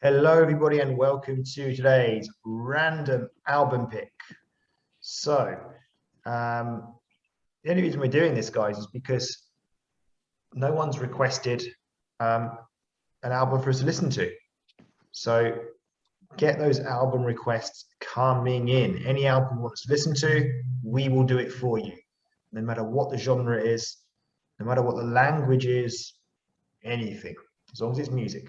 Hello, everybody, and welcome to today's random album pick. So, the only reason we're doing this, guys, is because no one's requested an album for us to listen to. So, get those album requests coming in. Any album you want us to listen to, we will do it for you. No matter what the genre is, no matter what the language is, anything, as long as it's music.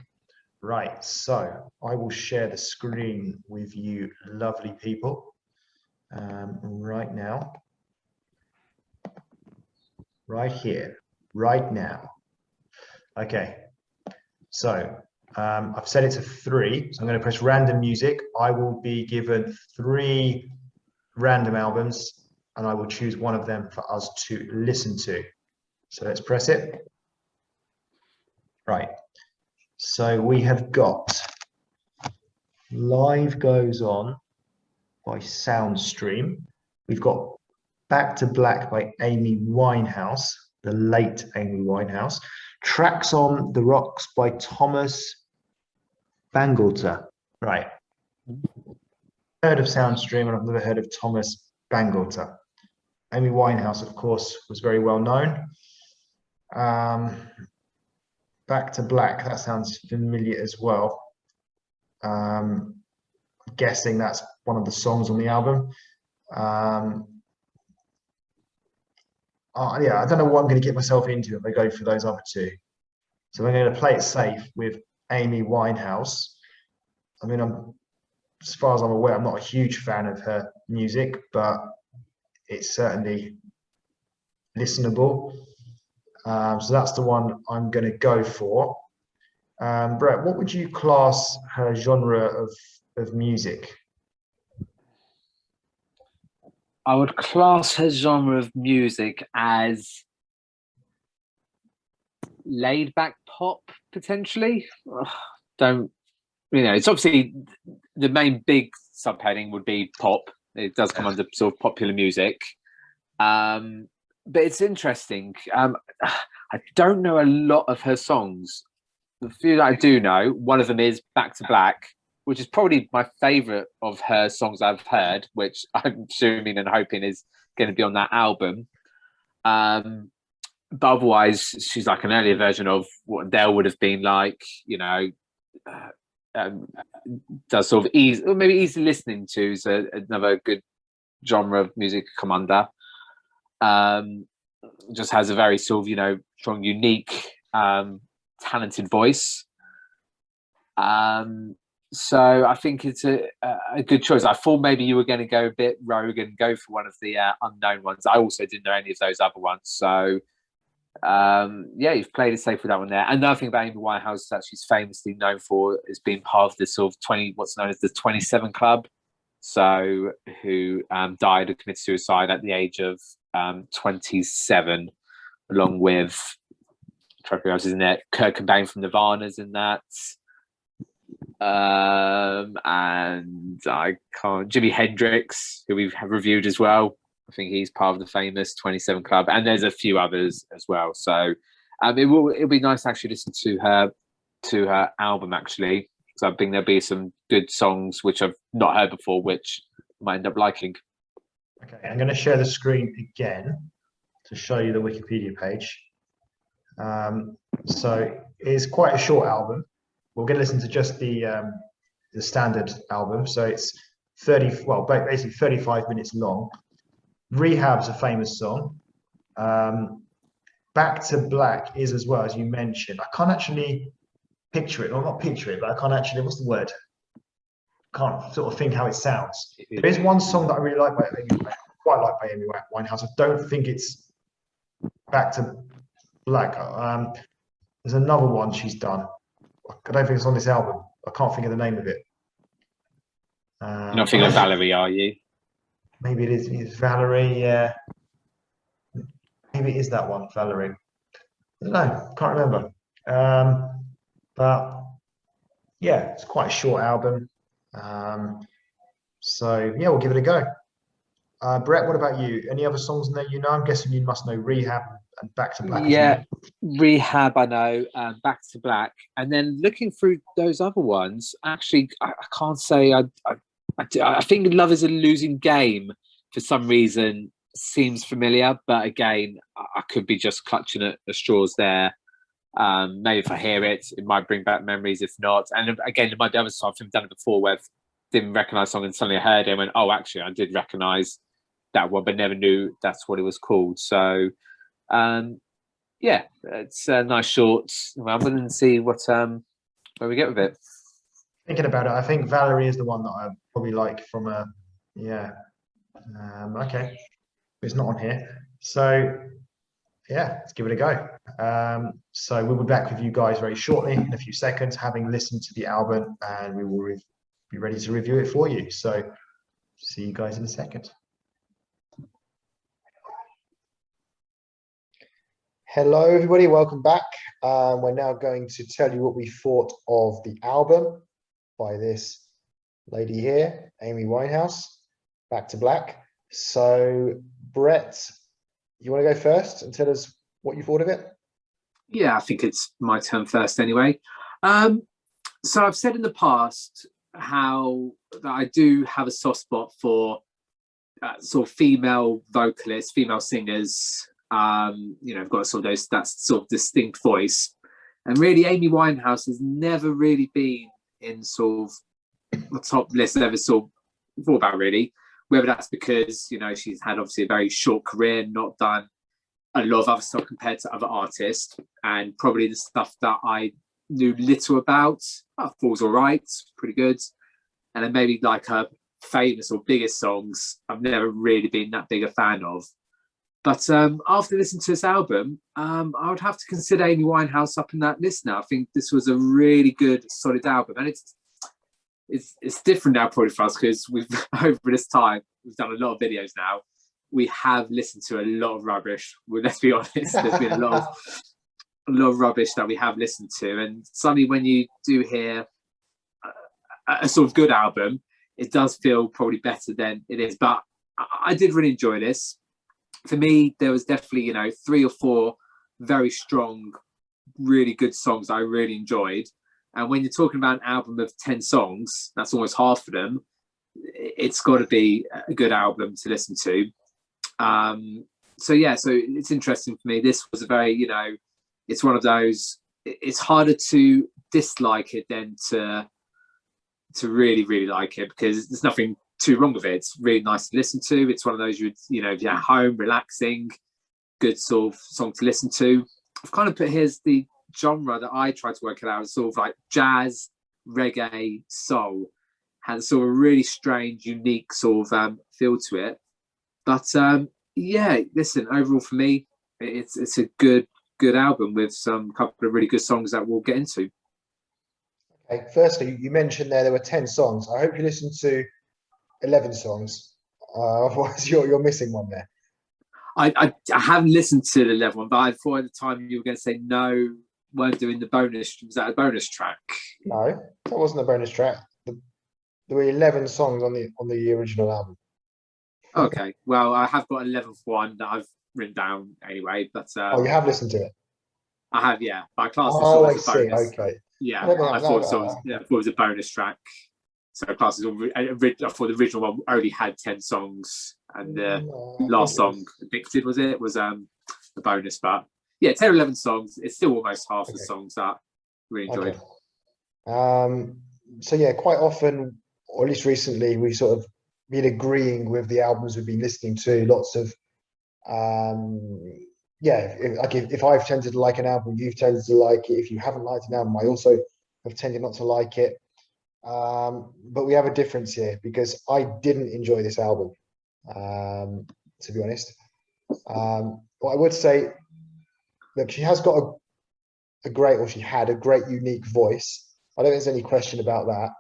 Right, so I will share the screen with you lovely people right now, right here, right now. Okay, so I've set it to 3, so I'm going to press random music. I will be given 3 random albums and I will choose one of them for us to listen to. So let's press it. Right. So we have got Live Goes On by Soundstream. We've got Back to Black by Amy Winehouse, the late Amy Winehouse. Tracks on the Rocks by Thomas Bangalter. Right. Heard of Soundstream, and I've never heard of Thomas Bangalter. Amy Winehouse, of course, was very well known. Back to Black, that sounds familiar as well. I'm guessing that's one of the songs on the album. Yeah, I don't know what I'm going to get myself into if I go for those other 2. So I'm going to play it safe with Amy Winehouse. I mean, as far as I'm aware, I'm not a huge fan of her music, but it's certainly listenable. So that's the one I'm going to go for. Brett, what would you class her genre of music? I would class her genre of music as laid back pop, potentially. It's obviously the main big subheading would be pop. It does come under sort of popular music. But it's interesting. I don't know a lot of her songs. The few that I do know, one of them is Back to Black, which is probably my favorite of her songs I've heard, which I'm assuming and hoping is going to be on that album. But otherwise, she's like an earlier version of what Adele would have been like, does sort of maybe easy listening to is another good genre of music to come under. Just has a very sort of, strong, unique, talented voice. So I think it's a good choice. I thought maybe you were going to go a bit rogue and go for one of the unknown ones. I also didn't know any of those other ones. So you've played it safe with that one there. Another thing about Amy Winehouse is that she's famously known for is being part of this sort of what's known as the 27 Club. So who died or committed suicide at the age of 27, along with else is in there. Kurt Cobain from Nirvana's in that. And Jimi Hendrix, who we have reviewed as well. I think he's part of the famous 27 Club, and there's a few others as well. So it'll be nice to actually listen to her album actually, because I think there'll be some good songs which I've not heard before, which I might end up liking. Okay, I'm going to share the screen again to show you the Wikipedia page. So it's quite a short album. We're going to listen to just the standard album. So it's basically 35 minutes long. Rehab's a famous song. Back to Black is as well, as you mentioned. I can't actually picture it, or not picture it, but I can't actually, what's the word? Can't sort of think how it sounds. There is one song that I really like by Amy Winehouse. I don't think it's Back to Black. There's another one she's done. I don't think it's on this album. I can't think of the name of it. You're not thinking of Valerie, are you? Maybe it is. It's Valerie. Yeah. Maybe it is that one, Valerie. I don't know. Can't remember. But yeah, it's quite a short album. So yeah, we'll give it a go. Brett, what about you? Any other songs in there you know? I'm guessing you must know Rehab and Back to Black as Yeah, well. Rehab, I know, Back to Black, and then looking through those other ones, actually, I can't say I think Love is a Losing Game for some reason seems familiar, but again, I could be just clutching at the straws there. Maybe if I hear it, it might bring back memories. If not, and again, it might be other stuff I've done it before where I didn't recognize song and suddenly I heard it and went, "Oh, actually, I did recognize that one, but never knew that's what it was called." So, yeah, it's a nice short album and see what where we get with it. Thinking about it, I think Valerie is the one that I probably like from a, yeah. Okay, it's not on here. So yeah, let's give it a go. So we'll be back with you guys very shortly in a few seconds, having listened to the album, and we will be ready to review it for you. So see you guys in a second. Hello, everybody. Welcome back. We're now going to tell you what we thought of the album by this lady here, Amy Winehouse, Back to Black. So, Brett, you want to go first and tell us what you thought of it? Yeah, I think it's my turn first anyway. So I've said in the past how that I do have a soft spot for sort of female vocalists, female singers. I've got sort of that sort of distinct voice, and really, Amy Winehouse has never really been in sort of the top list I've ever sort of thought about. Really, whether that's because she's had obviously a very short career, not done a lot of other stuff compared to other artists, and probably the stuff that I knew little about, I thought was all right, pretty good, and then maybe like her famous or biggest songs, I've never really been that big a fan of. But after listening to this album, I would have to consider Amy Winehouse up in that list now. I think this was a really good, solid album, and it's different now probably for us because we've over this time we've done a lot of videos now. We have listened to a lot of rubbish. Well, let's be honest, there's been a lot of rubbish that we have listened to, and suddenly when you do hear a sort of good album, it does feel probably better than it is. But I did really enjoy this. For me, there was definitely 3 or 4 very strong, really good songs I really enjoyed. And when you're talking about an album of 10 songs, that's almost half of them. It's got to be a good album to listen to. So it's interesting for me. This was a very, it's one of those. It's harder to dislike it than to really, really like it, because there's nothing too wrong with it. It's really nice to listen to. It's one of those if you're at home, relaxing, good sort of song to listen to. I've kind of put here's the genre that I try to work it out. It's sort of like jazz, reggae, soul. Has sort of a really strange, unique sort of feel to it. But listen, overall for me, it's a good album with some couple of really good songs that we'll get into. Okay, firstly, you mentioned there were 10 songs. I hope you listened to 11 songs. Otherwise, you're missing one there. I haven't listened to the 11 one, but I thought at the time you were going to say no, weren't doing the bonus. Was that a bonus track? No, that wasn't a bonus track. There were 11 songs on the original album. Okay, well, I have got 11th one that I've written down anyway. But you have listened to it? I have, yeah. By class, I see. Okay. Yeah, I thought it was a bonus track. So classes, I thought the original one only had 10 songs, and the last song, Addicted, was a bonus. But yeah, 10 or 11 songs. It's still almost half the songs that I really enjoyed. Okay. So yeah, quite often, or at least recently, we've sort of been agreeing with the albums we've been listening to. Lots of if I've tended to like an album, you've tended to like it. If you haven't liked an album, I also have tended not to like it. But we have a difference here because I didn't enjoy this album, to be honest. What I would say, look, she has got she had a great unique voice. I don't think there's any question about that.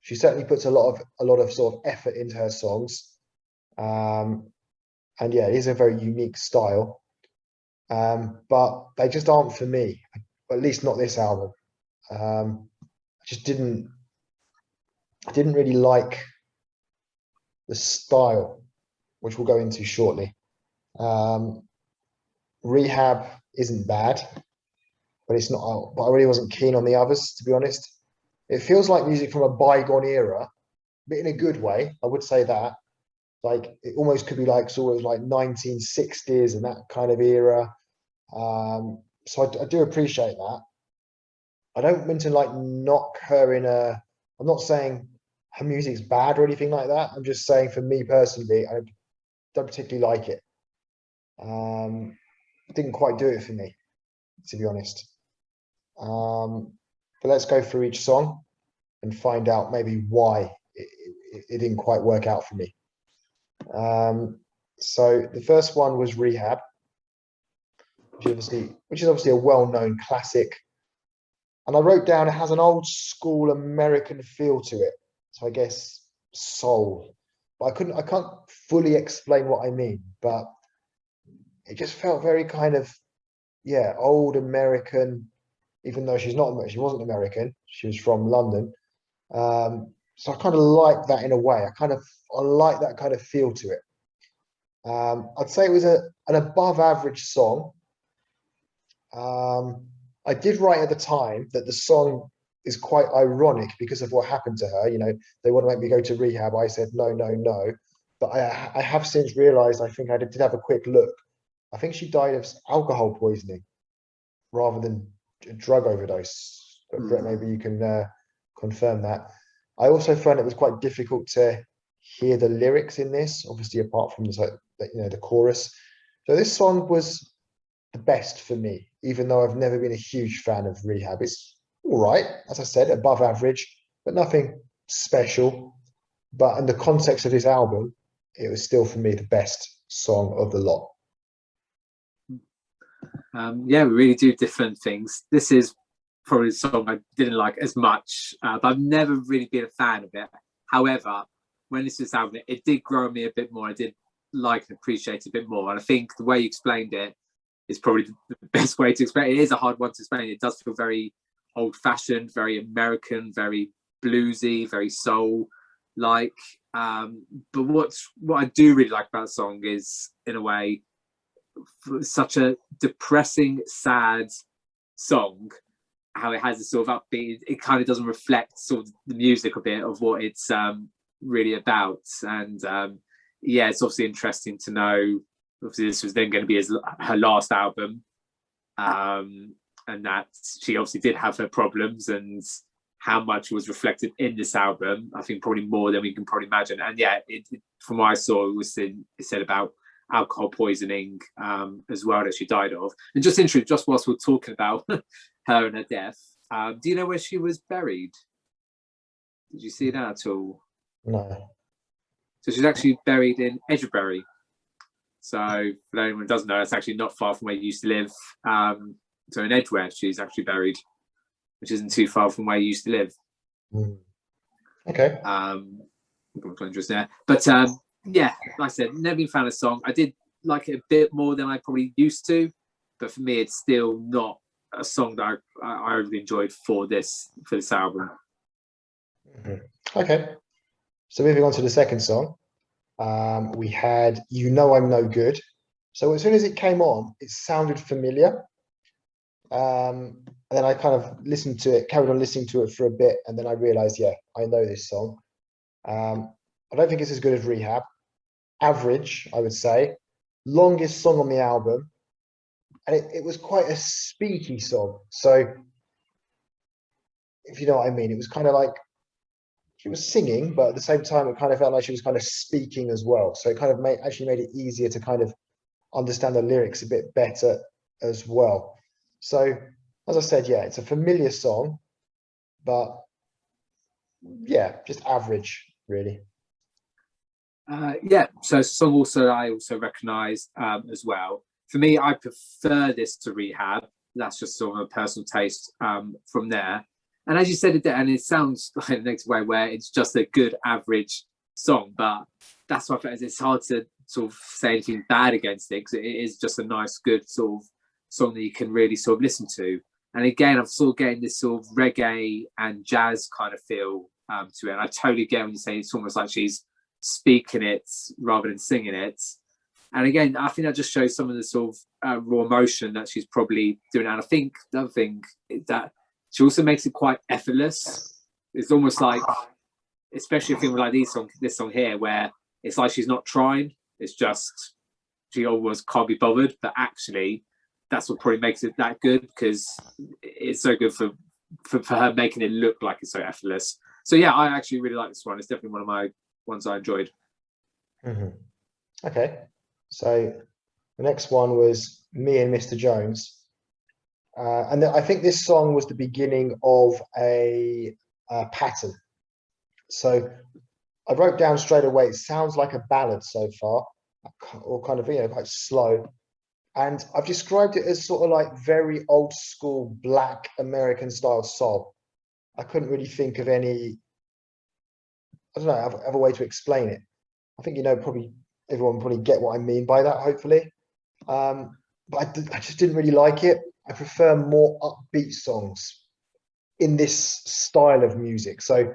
She certainly puts a lot of sort of effort into her songs. And yeah, it is a very unique style. But they just aren't for me, at least not this album. I just didn't really like the style, which we'll go into shortly. Rehab isn't bad, but it's not. But I really wasn't keen on the others, to be honest. It feels like music from a bygone era, but in a good way. I would say that. Like it almost could be like sort of like 1960s and that kind of era. So I do appreciate that. I don't mean to like knock her in a. I'm not saying her music's bad or anything like that. I'm just saying for me personally, I don't particularly like it. Didn't quite do it for me, to be honest. But let's go through each song and find out maybe why it didn't quite work out for me. So the first one was Rehab, which is obviously a well-known classic. And I wrote down it has an old school American feel to it. So I guess soul. But I can't fully explain what I mean, but it just felt very kind of, yeah, old American, even though she wasn't American, she was from London. So I kind of like that in a way. I like that kind of feel to it. I'd say it was an above average song. I did write at the time that the song is quite ironic because of what happened to her. You know, they want to make me go to rehab. I said no, no, no. But I have since realised. I think I did have a quick look. I think she died of alcohol poisoning rather than a drug overdose. But Brett, maybe you can confirm that. I also found it was quite difficult to hear the lyrics in this, obviously apart from the chorus. So this song was the best for me, even though I've never been a huge fan of Rehab. It's all right, as I said, above average, but nothing special. But in the context of this album, it was still for me the best song of the lot. Yeah, we really do different things. This is probably a song I didn't like as much, but I've never really been a fan of it. However, when this was album, it did grow on me a bit more. I did like and appreciate it a bit more. And I think the way you explained it is probably the best way to explain it. It is a hard one to explain. It does feel very old-fashioned, very American, very bluesy, very soul-like. But what I do really like about the song is, in a way, such a depressing, sad song, how it has a sort of upbeat, it kind of doesn't reflect sort of the music a bit of what it's really about. And yeah, it's obviously interesting to know, obviously this was then going to be her last album, and that she obviously did have her problems, and how much was reflected in this album, I think probably more than we can probably imagine. And yeah, from what I saw, it said about alcohol poisoning as well that she died of. And just interesting, just whilst we're talking about her and her death, do you know where she was buried? Did you see that at all? No. So she's actually buried in Edgebury. So for anyone who doesn't know, it's actually not far from where you used to live. So in Edgware, she's actually buried, which isn't too far from where you used to live. Okay. Interest there. But yeah, like I said, never been a fan of the song. I did like it a bit more than I probably used to, but for me, it's still not a song that I really enjoyed for this album. Okay. So moving on to the second song, we had "You Know I'm No Good." So as soon as it came on, it sounded familiar. And then I kind of carried on listening to it for a bit, and then I realized, yeah, I know this song. I don't think it's as good as Rehab. Average, I would say. Longest song on the album. And it was quite a speaky song. So, if you know what I mean, it was kind of like she was singing, but at the same time, it kind of felt like she was kind of speaking as well. So it kind of made it easier to kind of understand the lyrics a bit better as well. So, as I said, yeah, it's a familiar song, but yeah, just average, really. Yeah, so song I also recognised as well. For me, I prefer this to Rehab. That's just sort of a personal taste from there. And as you said, and it sounds like the next way where it's just a good average song, but that's why it's hard to sort of say anything bad against it, because it is just a nice, good sort of song that you can really sort of listen to. And again, I'm sort of getting this sort of reggae and jazz kind of feel to it. And I totally get when you say it's almost like she's speaking it rather than singing it. And again, I think that just shows some of the sort of raw emotion that she's probably doing. And I think the other thing is that she also makes it quite effortless. It's almost like, especially a film like this song here, where it's like she's not trying. It's just she almost can't be bothered. But actually, that's what probably makes it that good, because it's so good for her making it look like it's so effortless. So yeah, I actually really like this one. It's definitely one of my ones I enjoyed. Okay, so the next one was Me and Mr. Jones, and I think this song was the beginning of a pattern. So I wrote down straight away, it sounds like a ballad so far, or kind of, quite slow. And I've described it as sort of like very old school Black American style soul. I couldn't really think of any, I don't know, other way to explain it. I think, probably everyone probably get what I mean by that, hopefully. But I just didn't really like it. I prefer more upbeat songs in this style of music. So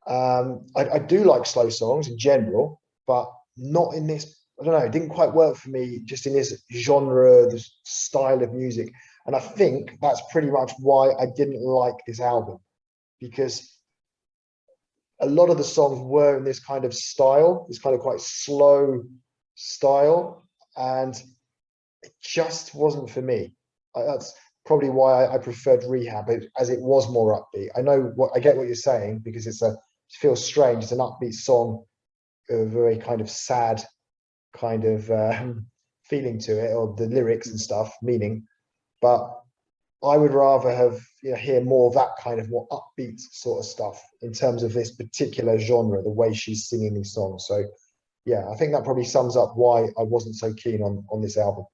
I do like slow songs in general, but not in this. I don't know, it didn't quite work for me just in this genre, this style of music. And I think that's pretty much why I didn't like this album, because a lot of the songs were in this kind of style, this kind of quite slow style, and it just wasn't for me. That's probably why I preferred Rehab, as it was more upbeat. I get what you're saying, because it feels strange. It's an upbeat song, a very kind of sad kind of feeling to it, or the lyrics and stuff, meaning. But I would rather have hear more of that kind of more upbeat sort of stuff in terms of this particular genre, the way she's singing these songs. So yeah, I think that probably sums up why I wasn't so keen on this album.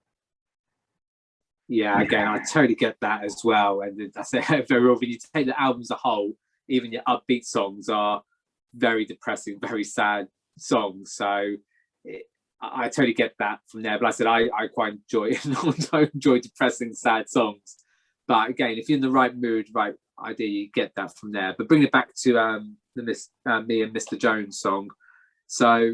Yeah, again, I totally get that as well. And I say very often, you take the album as a whole, even your upbeat songs are very depressing, very sad songs. So I totally get that from there. But like I said, I quite enjoy depressing, sad songs. But again, if you're in the right mood, right idea, you get that from there. But bring it back to the Me and Mr. Jones song. So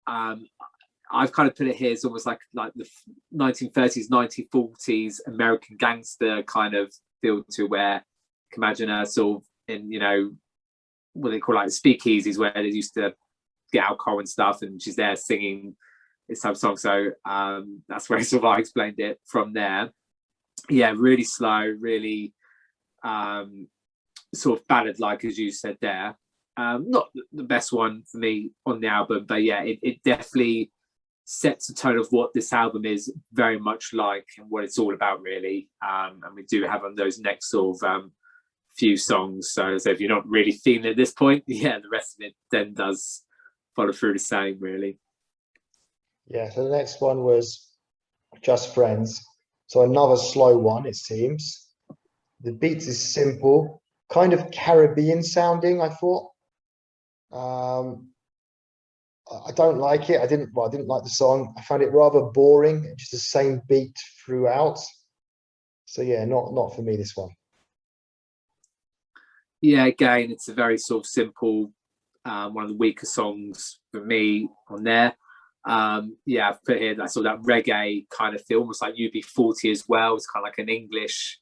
I've kind of put it here as almost like the 1930s, 1940s American gangster kind of feel to where you can imagine her sort of in, what they call like speakeasies, where they used to get alcohol and stuff, and she's there singing this type of song. So that's where sort of I explained it from there. Yeah, really slow, really sort of ballad-like, as you said there. Not the best one for me on the album, but yeah, it definitely sets the tone of what this album is very much like and what it's all about, really. And we do have on those next sort of few songs. So if you're not really feeling it at this point, yeah, the rest of it then does follow through the same, really. Yeah, so the next one was Just Friends. So another slow one, it seems. The beats is simple, kind of Caribbean sounding, I thought. I don't like it. I didn't like the song. I found it rather boring, just the same beat throughout. So yeah, not for me, this one. Yeah, again, it's a very sort of simple, one of the weaker songs for me on there. Yeah, I've put here that sort of that reggae kind of feel, almost like UB40 as well. It's kind of like an English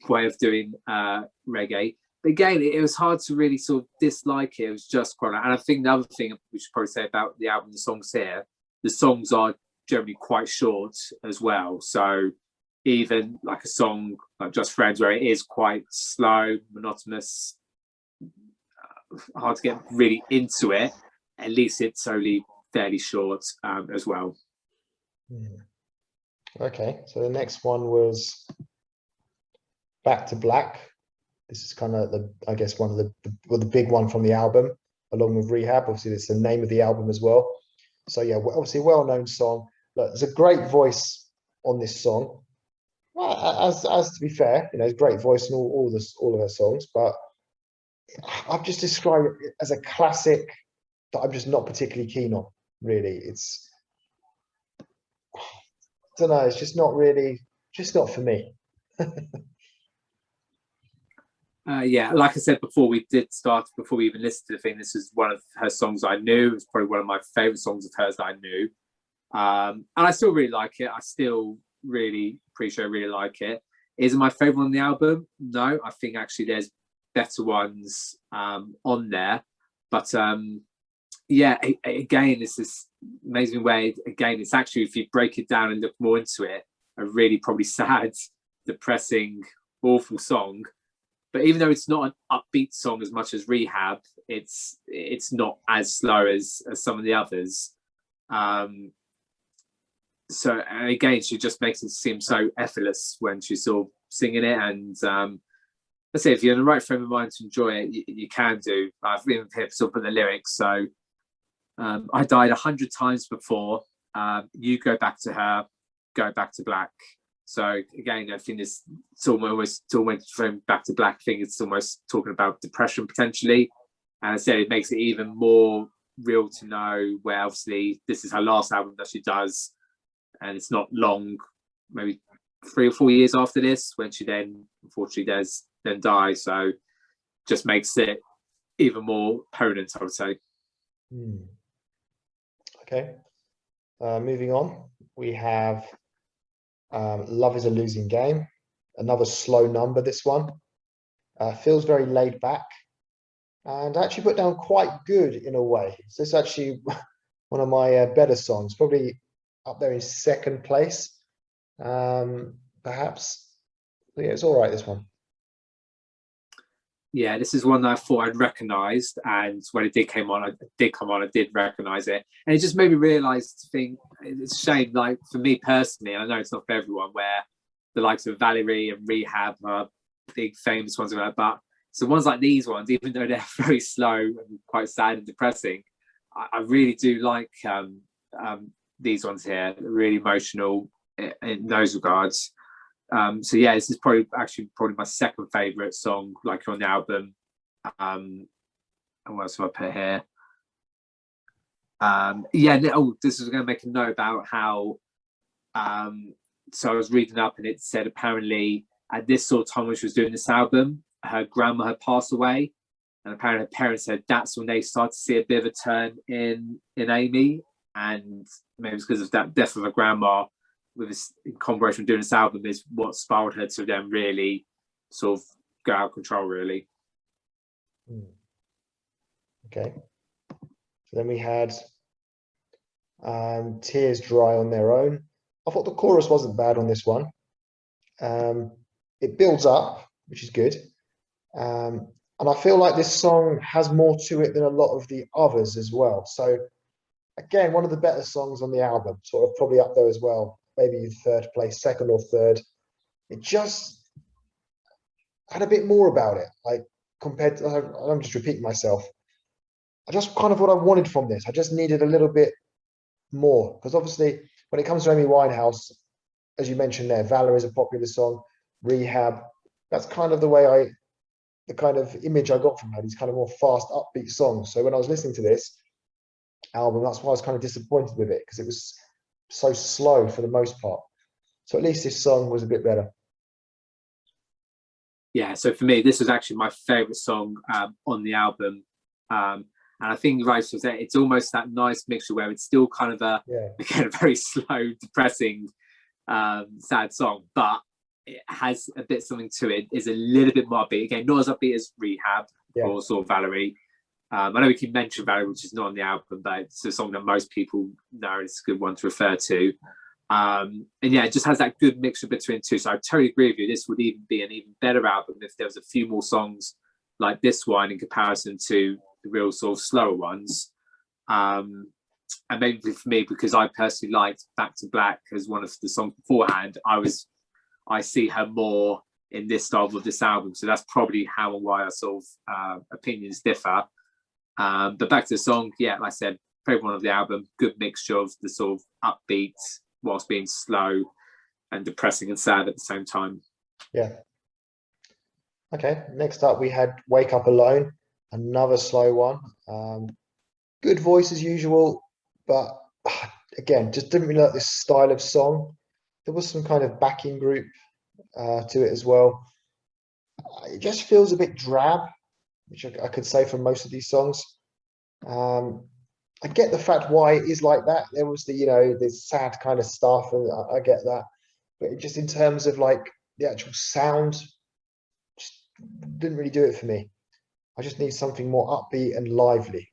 way of doing reggae. But again, it was hard to really sort of dislike it. It was just quite, and I think the other thing we should probably say about the album, the songs here, the songs are generally quite short as well. So even like a song like Just Friends, where it is quite slow, monotonous, hard to get really into it, at least it's only fairly short as well. Okay, so the next one was Back to Black. This is kind of I guess one of the big one from the album, along with Rehab. Obviously, it's the name of the album as well. So yeah, obviously a well-known song. Look, there's a great voice on this song. Well, as to be fair, it's great voice in all of her songs, but I've just described it as a classic that I'm just not particularly keen on. Really, I don't know. It's just not for me. Yeah, like I said before, before we even listened to the thing, this is one of her songs I knew. It's probably one of my favorite songs of hers that I knew. And I still really like it. I still really appreciate, really like it. Is it my favorite on the album? No, I think actually there's better ones on there. But yeah, again, it's this amazing way. Again, it's actually, if you break it down and look more into it, a really probably sad, depressing, awful song. But even though it's not an upbeat song as much as Rehab, it's not as slow as some of the others. So and again, she just makes it seem so effortless when she's sort of singing it. And let's say if you're in the right frame of mind to enjoy it, you can do. I've even picked up on the lyrics. So I died 100 times before. You go back to her, go back to black. So again, I think it's almost from Back to Black thing. It's almost talking about depression potentially, and I say it makes it even more real to know where obviously this is her last album that she does, and it's not long, maybe 3 or 4 years after this when she then unfortunately does then die. So just makes it even more potent, I would say. Okay, moving on, we have Love is a Losing Game, another slow number. This one feels very laid back and actually put down quite good in a way. So it's actually one of my better songs, probably up there in second place, perhaps. But yeah, it's all right, this one. Yeah, this is one that I thought I'd recognised, and when it did come on, I did recognise it, and it just made me realise. Think it's a shame, like for me personally, I know it's not for everyone, where the likes of Valerie and Rehab are big famous ones, but so ones like these ones, even though they're very slow and quite sad and depressing, I really do like these ones here. They're really emotional in those regards. So yeah, this is probably my second favorite song, like on the album. And what else have I put here? This is going to make a note about how. So I was reading up, and it said apparently at this sort of time when she was doing this album, her grandma had passed away, and apparently her parents said that's when they started to see a bit of a turn in Amy, and maybe it's because of that death of her grandma. With this combination of doing this album is what spiraled her to then really sort of go out of control, really. Okay. So then we had Tears Dry on Their Own. I thought the chorus wasn't bad on this one. It builds up, which is good. And I feel like this song has more to it than a lot of the others as well. So again, one of the better songs on the album, sort of probably up there as well. Maybe third place, second or third. It just had a bit more about it. Like compared to, I'm just repeating myself. I just kind of what I wanted from this. I just needed a little bit more, because obviously when it comes to Amy Winehouse, as you mentioned there, Valor is a popular song. Rehab, that's kind of the kind of image I got from her. These kind of more fast, upbeat songs. So when I was listening to this album, that's why I was kind of disappointed with it, because it was so slow for the most part. So at least this song was a bit better. Yeah, so for me, this was actually my favorite song on the album. And I think Rice was there. It's almost that nice mixture where it's still kind of again, a very slow, depressing, sad song, but it has a bit something to it. It's a little bit more upbeat. Again, not as upbeat as Rehab or sort of Valerie. I know we can mention Valerie, which is not on the album, but it's a song that most people know. It's a good one to refer to. And yeah, it just has that good mixture between two. So I totally agree with you. This would even be an even better album if there was a few more songs like this one in comparison to the real sort of slower ones. And maybe for me, because I personally liked Back to Black as one of the songs beforehand, I see her more in this style of this album. So that's probably how and why our sort of opinions differ. But back to the song, yeah, like I said, favorite one of the album, good mixture of the sort of upbeat whilst being slow and depressing and sad at the same time. Yeah. Okay, next up we had Wake Up Alone, another slow one. Good voice as usual, but again, just didn't really like this style of song. There was some kind of backing group to it as well. It just feels a bit drab, which I could say for most of these songs. I get the fact why it is like that. There was the sad kind of stuff, and I get that. But just in terms of like the actual sound, just didn't really do it for me. I just need something more upbeat and lively.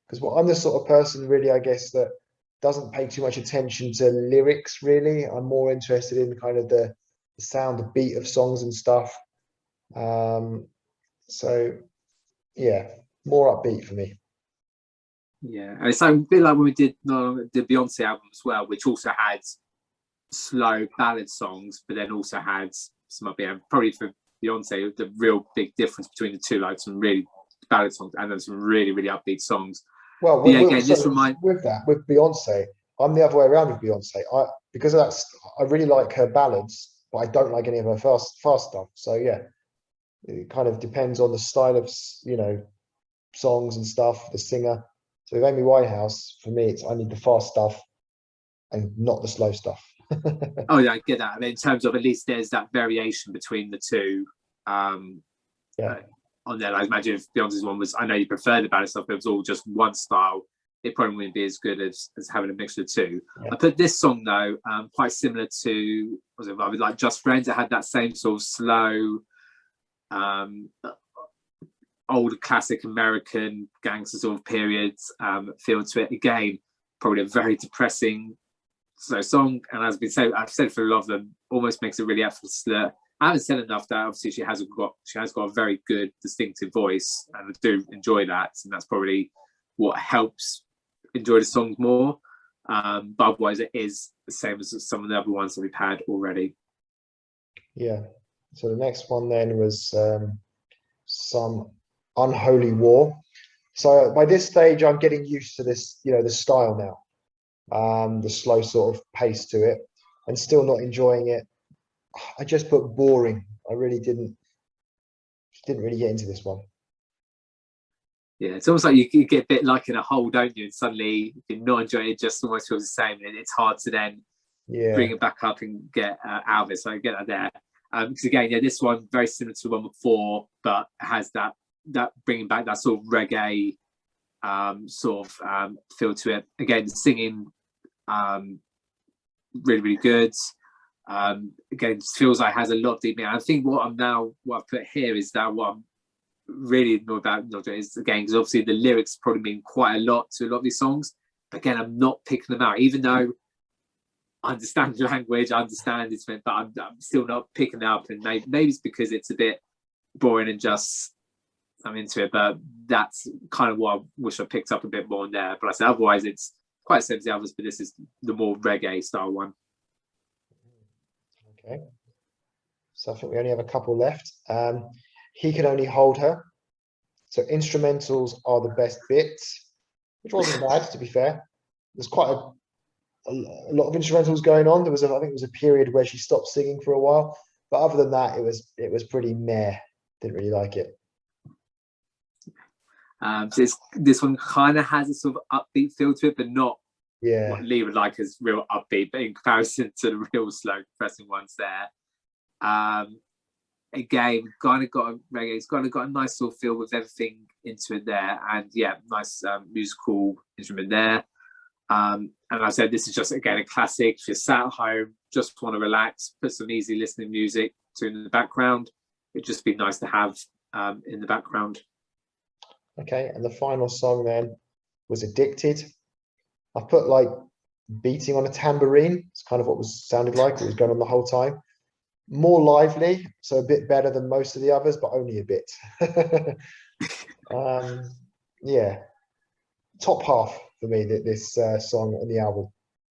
Because I'm the sort of person, really, I guess, that doesn't pay too much attention to lyrics, really. I'm more interested in kind of the sound, the beat of songs and stuff. So, yeah, more upbeat for me. Yeah, and it's like a bit like when we did the Beyonce album as well, which also had slow ballad songs, but then also had some upbeat. Probably for Beyonce, the real big difference between the two, like some really ballad songs and then some really, really upbeat songs. Well, But yeah, again, this with Beyonce, I'm the other way around with Beyonce. Because of that, I really like her ballads, but I don't like any of her fast stuff. So yeah, it kind of depends on the style of songs and stuff, the singer. So with Amy Winehouse, for me, I need the fast stuff and not the slow stuff. Oh yeah, I get that. I mean, in terms of at least there's that variation between the two. Yeah. On there, I imagine if Beyonce's one was, I know you prefer the ballad stuff, but it was all just one style, it probably wouldn't be as good as having a mixture of two. Yeah. I put this song though, quite similar to, was it like Just Friends? It had that same sort of slow, old classic American gangster sort of period feel to it. Again, probably a very depressing slow song, and as I've said for a lot of them, almost makes it really effortless. I haven't said enough that obviously she has got a very good distinctive voice, and I do enjoy that, and that's probably what helps enjoy the songs more. But otherwise, it is the same as some of the other ones that we've had already. Yeah. So the next one then was some Unholy War. So by this stage, I'm getting used to this, the style now, the slow sort of pace to it, and still not enjoying it. I just put boring. I really didn't really get into this one. Yeah, it's almost like you get a bit like in a hole, don't you? And suddenly, if you're not enjoying it, it just almost feels the same, and it's hard to then bring it back up and get out of it. So I get that there. Because again, yeah, this one very similar to the one before, but has that bringing back that sort of reggae feel to it. Again, the singing really, really good. Again, feels like it has a lot of deep meaning. I think what I've put here is that what I'm really annoyed about is, again, because obviously the lyrics probably mean quite a lot to a lot of these songs. But again, I'm not picking them out, even though I understand the language, I understand it's meant, but I'm still not picking it up. And maybe it's because it's a bit boring and just I'm into it. But that's kind of what I wish I picked up a bit more in there. But I said otherwise, it's quite similar to the others, but this is the more reggae style one. Okay. So I think we only have a couple left. He Can Only Hold Her. So instrumentals are the best bits, which wasn't bad, to be fair. There's quite a lot of instrumentals going on. I think it was a period where she stopped singing for a while, but other than that, it was pretty meh. Didn't really like it. So this one kind of has a sort of upbeat feel to it, but not what Yeah. Lee would like as real upbeat, but in comparison to the real slow depressing ones there. Again, kind of got a reggae. It's kind of got a nice sort of feel with everything into it there, and yeah, nice musical instrument there. And I said this is just again a classic. If you're sat at home, just want to relax, put some easy listening music to in the background. It'd just be nice to have in the background. Okay, and the final song then was Addicted. I put like beating on a tambourine. It's kind of what sounded like it was going on the whole time. More lively, so a bit better than most of the others, but only a bit. Yeah, top half for me. This song on the album,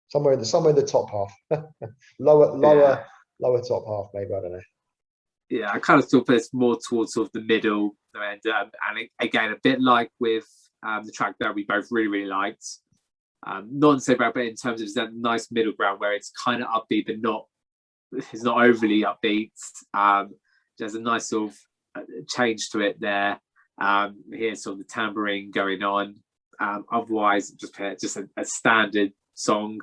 somewhere in the top half. lower top half, maybe, I don't know. Yeah, I kind of thought it's more towards sort of the middle, and again a bit like with the track that we both really, really liked. Not so bad, but in terms of that nice middle ground where it's kind of upbeat, but it's not overly upbeat. There's a nice sort of change to it there. Here's sort of the tambourine going on. Otherwise, just a standard song.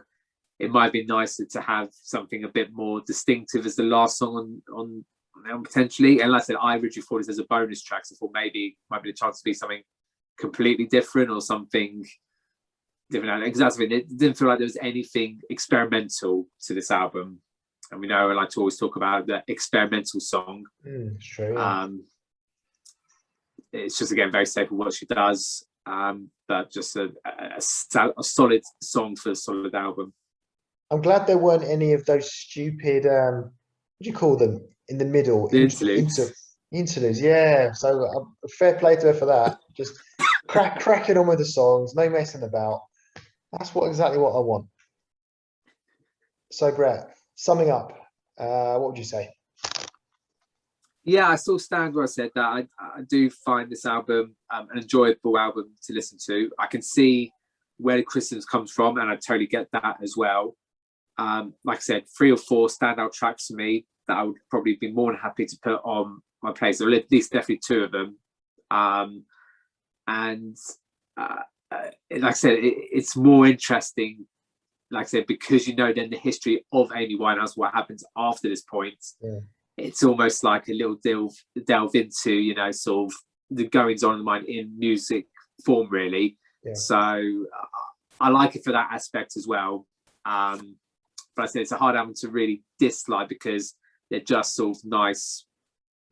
It might be nicer to have something a bit more distinctive as the last song on potentially. And like I said, I originally thought this as a bonus track, so I thought maybe it might be a chance to be something completely different or something different, because that's the thing. It didn't feel like there was anything experimental to this album, and we know I like to always talk about the experimental song. It's true. Yeah. It's just, again, very safe with what she does, but just a solid song for a solid album. I'm glad there weren't any of those stupid, what do you call them, in the middle? The interludes. Interludes, yeah. So fair play to her for that. Just cracking on with the songs, no messing about. That's exactly what I want. So, Brett, summing up, what would you say? Yeah, I still stand where I said that. I do find this album an enjoyable album to listen to. I can see where the criticism comes from, and I totally get that as well. Like I said, 3 or 4 standout tracks for me that I would probably be more than happy to put on my playlist, or at least definitely 2 of them. Like I said, it's more interesting, like I said, because then the history of Amy Winehouse, what happens after this point. Yeah. It's almost like a little delve into, sort of the goings on of the mind in music form, really. Yeah. So I like it for that aspect as well. But I said it's a hard album to really dislike because they're just sort of nice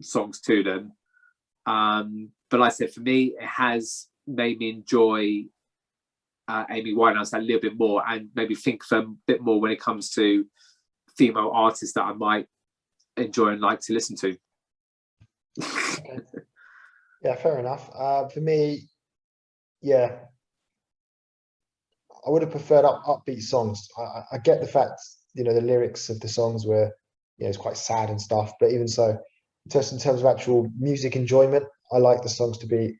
songs to them. But like I said, for me, it has made me enjoy Amy Winehouse a little bit more, and maybe think of them a bit more when it comes to female artists that I might enjoy and like to listen to. Okay. Yeah, fair enough. For me, yeah, I would have preferred upbeat songs. I get the fact, the lyrics of the songs were, it's quite sad and stuff, but even so, just in terms of actual music enjoyment, I like the songs to be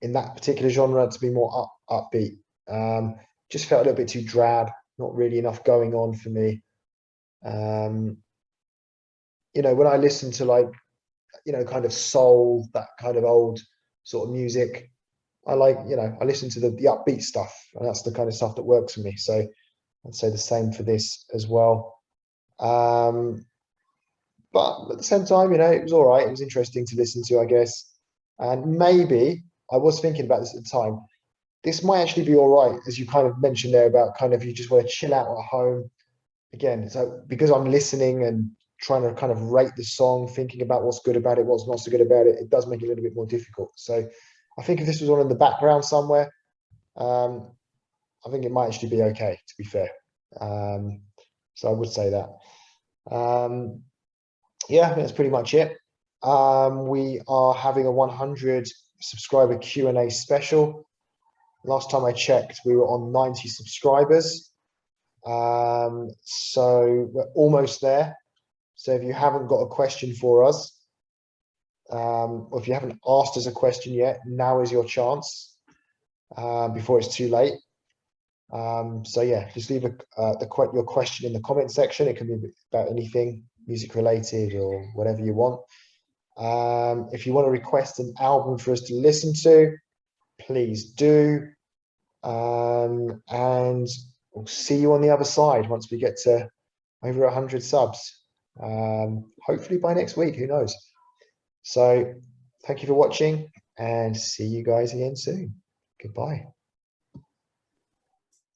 in that particular genre to be more upbeat. Just felt a little bit too drab, not really enough going on for me. When I listen to kind of soul, that kind of old sort of music, I I listen to the upbeat stuff, and that's the kind of stuff that works for me. So I'd say the same for this as well. But at the same time, it was all right. It was interesting to listen to, I guess. And maybe I was thinking about this at the time. This might actually be all right, as you kind of mentioned there about kind of you just want to chill out at home. Again, so because I'm listening and trying to kind of rate the song, thinking about what's good about it, what's not so good about it, it does make it a little bit more difficult. So I think if this was on in the background somewhere, I think it might actually be okay, to be fair. So I would say that. Yeah, that's pretty much it. We are having a 100 subscriber Q&A special. Last time I checked, we were on 90 subscribers. So we're almost there. So if you haven't got a question for us, or if you haven't asked us a question yet, now is your chance before it's too late. So yeah, just leave your question in the comment section. It can be about anything music related or whatever you want. If you want to request an album for us to listen to, please do. And we'll see you on the other side once we get to over 100 subs. Hopefully by next week, who knows? So thank you for watching, and see you guys again soon. Goodbye.